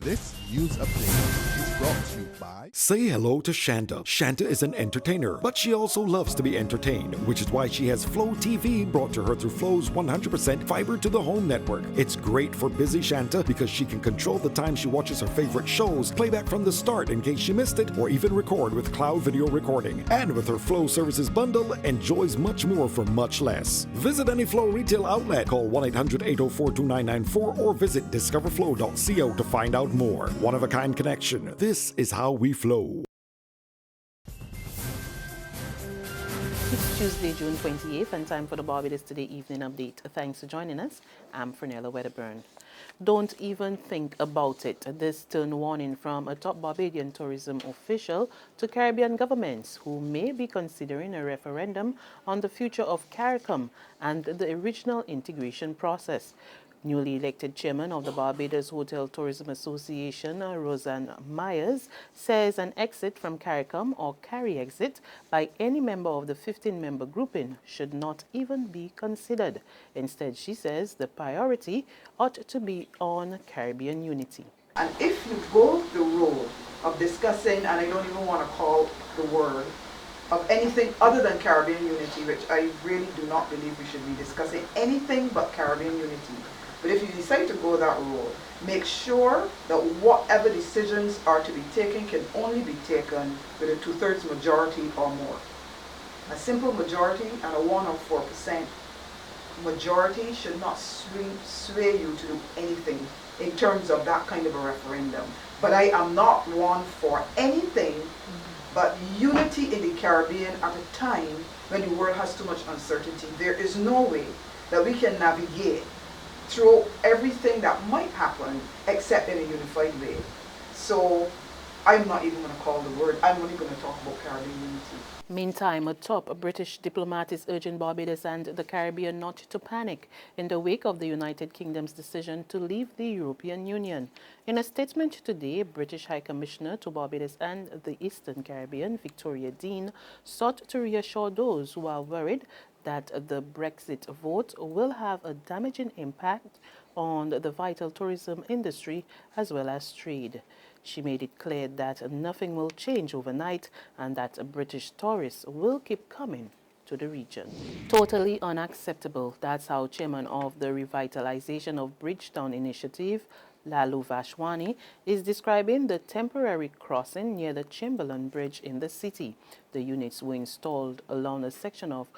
This news update is brought to you by... Say hello to Shanta. Shanta is an entertainer, but she also loves to be entertained, which is why she has Flow TV brought to her through Flow's 100% fiber to the home network. It's great for busy Shanta because she can control the time she watches her favorite shows, play back from the start in case she missed it, or even record with cloud video recording. And with her Flow services bundle, enjoys much more for much less. Visit any Flow retail outlet, call 1-800-804-2994, or visit discoverflow.co to find out more. One-of-a-kind connection. This is how we flow. It's Tuesday, June 28th, and time for the Barbados Today Evening Update. Thanks for joining us. I'm Fernella Wedderburn. Don't even think about it. This stern warning from a top Barbadian tourism official to Caribbean governments who may be considering a referendum on the future of Caricom and the original integration process. Newly elected chairman of the Barbados Hotel Tourism Association, Roseanne Myers, says an exit from Caricom or carry exit by any member of the 15-member grouping should not even be considered. Instead, she says the priority ought to be on Caribbean unity. And if you go the road of discussing, and I don't even want to call the word, of anything other than Caribbean unity, which I really do not believe we should be discussing anything but Caribbean unity. But if you decide to go that road, make sure that whatever decisions are to be taken can only be taken with a 2/3 majority or more. A simple majority and a 1 or 4% majority should not sway you to do anything in terms of that kind of a referendum. But I am not one for anything but unity in the Caribbean at a time when the world has too much uncertainty. There is no way that we can navigate through everything that might happen except in a unified way. So I'm not even going to call the word. I'm only going to talk about Caribbean unity. Meantime, a top British diplomat is urging Barbados and the Caribbean not to panic in the wake of the United Kingdom's decision to leave the European Union. In a statement today, British High Commissioner to Barbados and the Eastern Caribbean, Victoria Dean, sought to reassure those who are worried that the Brexit vote will have a damaging impact on the vital tourism industry as well as trade. She made it clear that nothing will change overnight and that British tourists will keep coming to the region. Totally unacceptable. That's how chairman of the Revitalization of Bridgetown initiative, Lalu Vashwani, is describing the temporary crossing near the Chamberlain Bridge in the city. The units were installed along a section of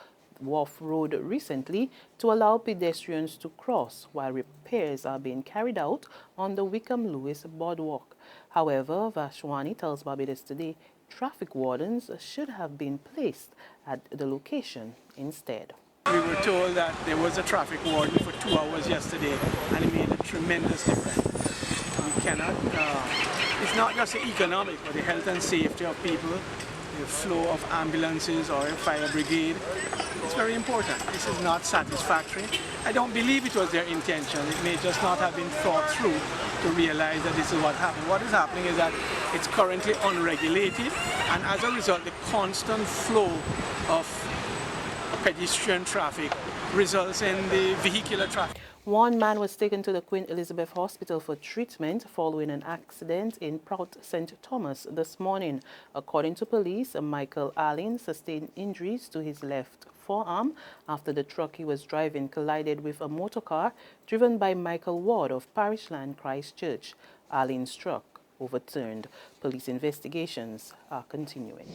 Wharf Road recently to allow pedestrians to cross while repairs are being carried out on the Wickham-Lewis boardwalk. However, Vashwani tells Barbados Today traffic wardens should have been placed at the location instead. We were told that there was a traffic warden for 2 hours yesterday and it made a tremendous difference. We cannot, it's not just the economic but the health and safety of people, the flow of ambulances or a fire brigade. It's very important. This is not satisfactory. I don't believe it was their intention. It may just not have been thought through to realize that this is what happened. What is happening is that it's currently unregulated, and as a result, the constant flow of pedestrian traffic results in the vehicular traffic. One man was taken to the Queen Elizabeth Hospital for treatment following an accident in Proutes, St. Thomas this morning. According to police, Michael Allen sustained injuries to his left forearm after the truck he was driving collided with a motor car driven by Michael Ward of Parishland Christchurch. Allen's truck overturned. Police investigations are continuing.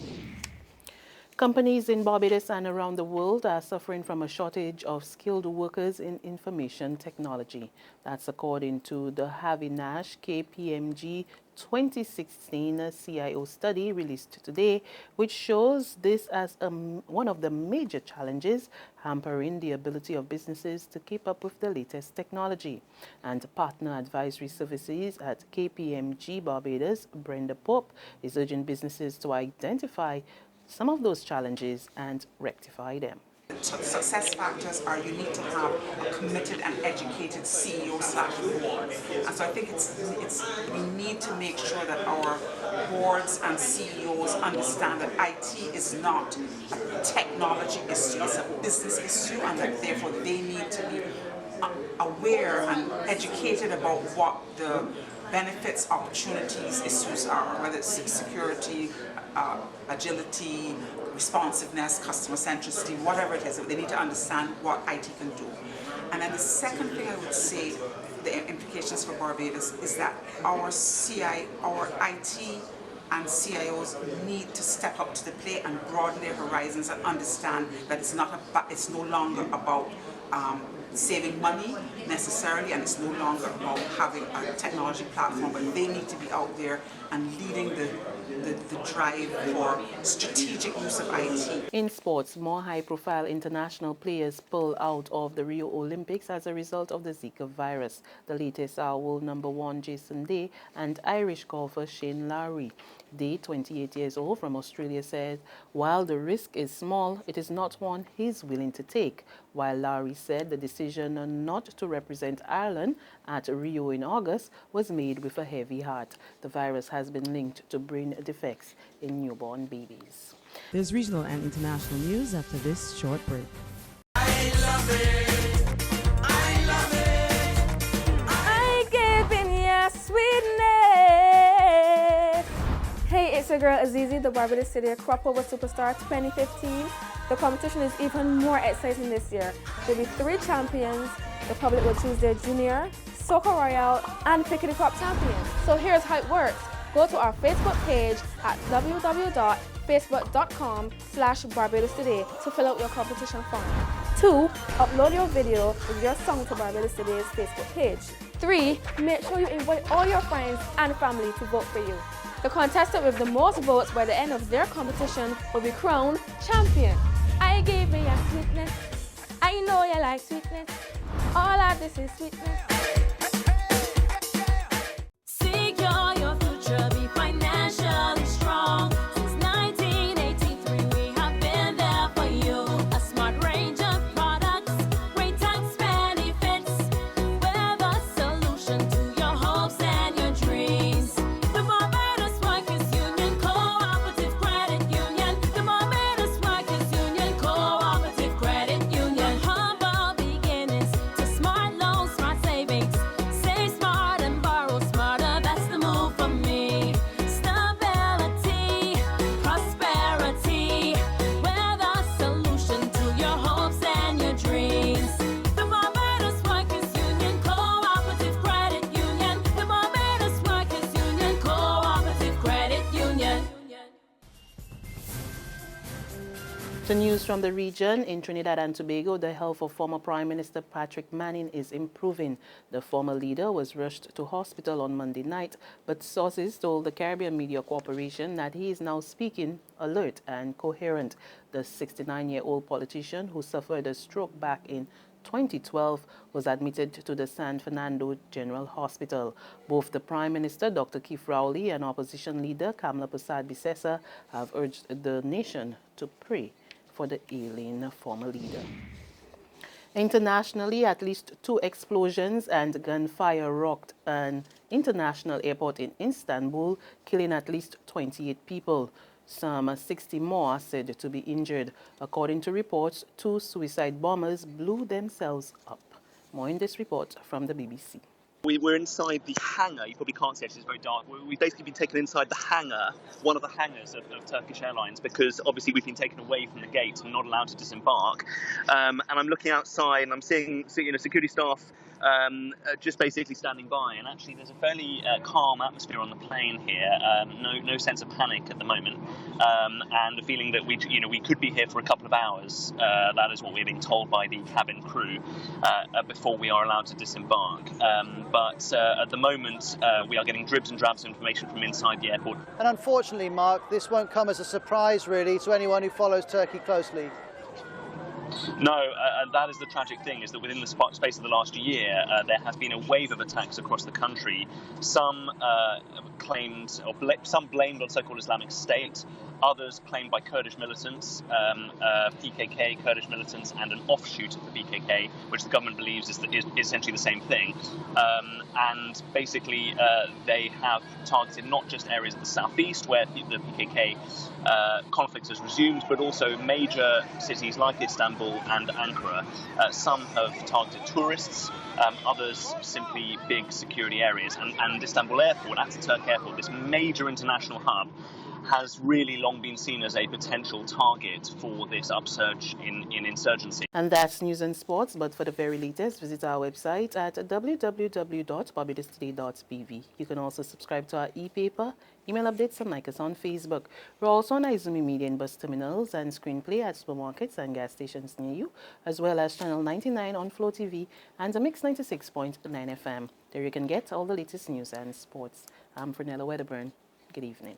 Companies in Barbados and around the world are suffering from a shortage of skilled workers in information technology. That's according to the Harvey Nash KPMG 2016 CIO study released today, which shows this as one of the major challenges hampering the ability of businesses to keep up with the latest technology. And Partner Advisory Services at KPMG Barbados, Brenda Pope, is urging businesses to identify some of those challenges and rectify them. Success factors are you need to have a committed and educated CEO/board. And so I think we need to make sure that our boards and CEOs understand that IT is not a technology issue, it's a business issue, and that therefore they need to be aware and educated about what the benefits, opportunities, issues are, whether it's security, agility, responsiveness, customer centricity, whatever it is, they need to understand what IT can do. And then the second thing I would say, the implications for Barbados, is that our IT and CIOs need to step up to the plate and broaden their horizons and understand that it's no longer about saving money necessarily, and it's no longer about having a technology platform, but they need to be out there and leading the drive for strategic use of IT. In sports, more high-profile international players pull out of the Rio Olympics as a result of the Zika virus. The latest are world number 1 Jason Day and Irish golfer Shane Lowry. Day, 28 years old, from Australia, said while the risk is small, it is not one he's willing to take. While Lowry said the decision not to represent Ireland at Rio in August was made with a heavy heart. The virus has been linked to brain defects in newborn babies. There's regional and international news after this short break. I love it. I love it. I give in your sweetness. Hey, it's your girl Azizi, the Barbados City Crop Over Superstar 2015. The competition is even more exciting this year. There'll be 3 champions. The public will choose their junior, Soca Royale, and Pickety Crop champions. So here's how it works. Go to our Facebook page at www.facebook.com/Barbados Today to fill out your competition form. 2. Upload your video with your song to Barbados Today's Facebook page. 3. Make sure you invite all your friends and family to vote for you. The contestant with the most votes by the end of their competition will be crowned champion. I gave me a sweetness. I know you like sweetness. All of this is sweetness. Secure your future, be financially strong. Since 1983, we have been there for you. A smart range of products, great tax benefits. We're the solution to your hopes and your dreams. The Barbados Workers Union Cooperative Credit Union. The Barbados Workers Union Cooperative Credit Union. Humble beginnings to smart loans, smart savings. Save smart and borrow smarter. That's the move for me. Stability, prosperity. We're the solution to your hopes and your dreams. The Barbados Workers Union Cooperative Credit Union. The Barbados Workers Union Cooperative Credit Union. The news from the region. In Trinidad and Tobago, the health of former Prime Minister Patrick Manning is improving. The former leader was rushed to hospital on Monday night, but sources told the Caribbean Media Corporation that he is now speaking alert and coherent. The 69-year-old politician, who suffered a stroke back in 2012, was admitted to the San Fernando General Hospital. Both the Prime Minister, Dr. Keith Rowley, and opposition leader, Kamala Persad-Bissessar, have urged the nation to pray for the ailing former leader. Internationally, at least 2 explosions and gunfire rocked an international airport in Istanbul, killing at least 28 people. Some 60 more are said to be injured. According to reports, 2 suicide bombers blew themselves up. More in this report from the BBC. We're inside the hangar. You probably can't see it, it's very dark. We've basically been taken inside the hangar, one of the hangars of Turkish Airlines, because obviously we've been taken away from the gate and not allowed to disembark. And I'm looking outside and I'm seeing security staff just basically standing by. And actually there's a fairly calm atmosphere on the plane here. No sense of panic at the moment. And the feeling that we could be here for a couple of hours. That is what we're being told by the cabin crew before we are allowed to disembark. But at the moment, we are getting dribs and drabs of information from inside the airport. And unfortunately, Mark, this won't come as a surprise, really, to anyone who follows Turkey closely. No, and that is the tragic thing, is that within the space of the last year, there has been a wave of attacks across the country. Some blamed on so-called Islamic State, Others claimed by Kurdish militants, PKK, Kurdish militants, and an offshoot of the PKK, which the government believes is essentially the same thing. And basically, they have targeted not just areas of the southeast where the PKK conflict has resumed, but also major cities like Istanbul and Ankara. Some have targeted tourists, others simply big security areas. And Istanbul Airport, Ataturk Airport, this major international hub, has really long been seen as a potential target for this upsurge in insurgency. And that's news and sports, but for the very latest, visit our website at www.barbadostoday.bv. You can also subscribe to our e-paper, email updates, and like us on Facebook. We're also on Izumi Media in bus terminals and screenplay at supermarkets and gas stations near you, as well as Channel 99 on Flow TV and the Mix 96.9 FM. There you can get all the latest news and sports. I'm Fernella Wedderburn. Good evening.